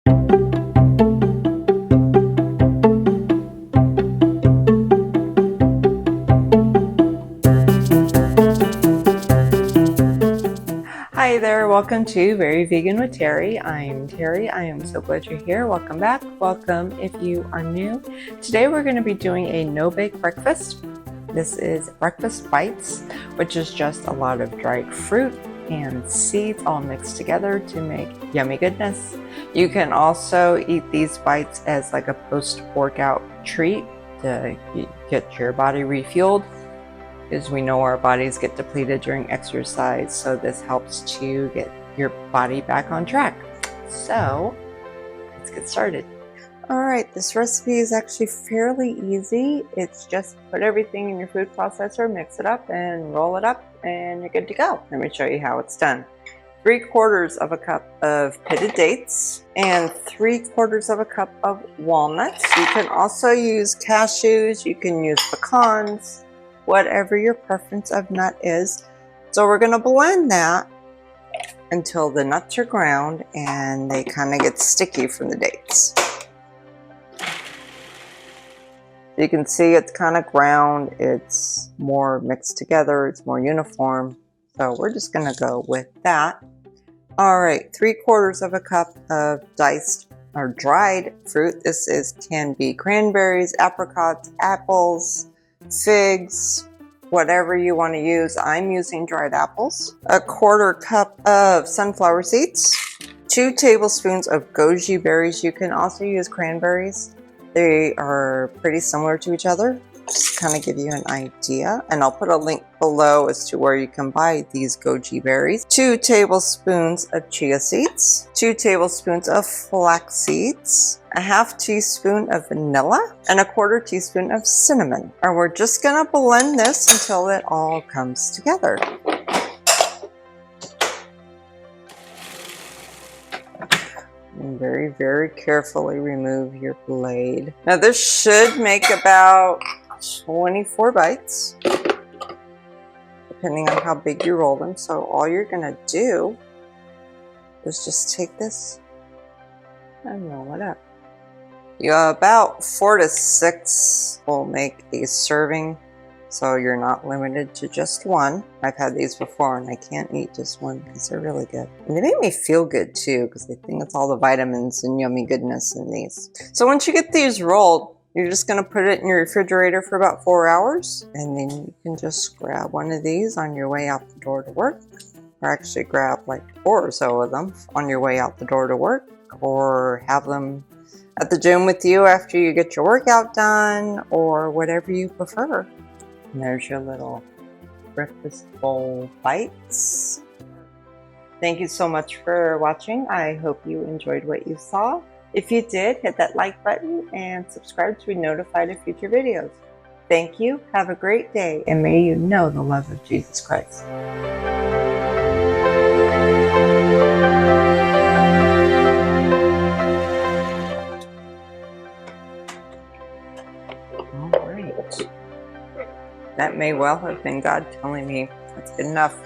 Hi there, welcome to Very Vegan with Terry. I'm Terry. I am so glad you're here. Welcome back. Welcome if you are new. Today we're going to be doing a no-bake breakfast. This is breakfast bites, which is just a lot of dried fruit and seeds all mixed together to make yummy goodness. You can also eat these bites as like a post-workout treat to get your body refueled, because we know our bodies get depleted during exercise, so this helps to get your body back on track. So let's get started. All right, this recipe is actually fairly easy. It's just put everything in your food processor, mix it up and roll it up, and you're good to go. Let me show you how it's done. 3/4 of a cup of pitted dates and 3/4 of a cup of walnuts. You can also use cashews, you can use pecans, whatever your preference of nut is. So we're going to blend that until the nuts are ground and they kind of get sticky from the dates. You can see it's kind of ground, it's more mixed together, it's more uniform. So we're just going to go with that. All right, 3/4 of a cup of diced or dried fruit. This can be cranberries, apricots, apples, figs, whatever you want to use. I'm using dried apples. 1/4 cup of sunflower seeds. 2 tablespoons of goji berries. You can also use cranberries. They are pretty similar to each other. Just kind of give you an idea. And I'll put a link below as to where you can buy these goji berries. 2 tablespoons of chia seeds. 2 tablespoons of flax seeds. 1/2 teaspoon of vanilla. And 1/4 teaspoon of cinnamon. And we're just going to blend this until it all comes together. And very, very carefully remove your blade. Now this should make about 24 bites, depending on how big you roll them. So all you're gonna do is just take this and roll it up. About 4 to 6 will make a serving, so you're not limited to just one. I've had these before and I can't eat just one because they're really good. And they make me feel good too, because I think it's all the vitamins and yummy goodness in these. So once you get these rolled, you're just going to put it in your refrigerator for about 4 hours. And then you can just grab one of these on your way out the door to work. Or actually grab like 4 or so of them on your way out the door to work. Or have them at the gym with you after you get your workout done. Or whatever you prefer. And there's your little breakfast bowl bites. Thank you so much for watching. I hope you enjoyed what you saw. If you did, hit that like button and subscribe to be notified of future videos. Thank you. Have a great day, and may you know the love of Jesus Christ. All right. That may well have been God telling me that's good enough.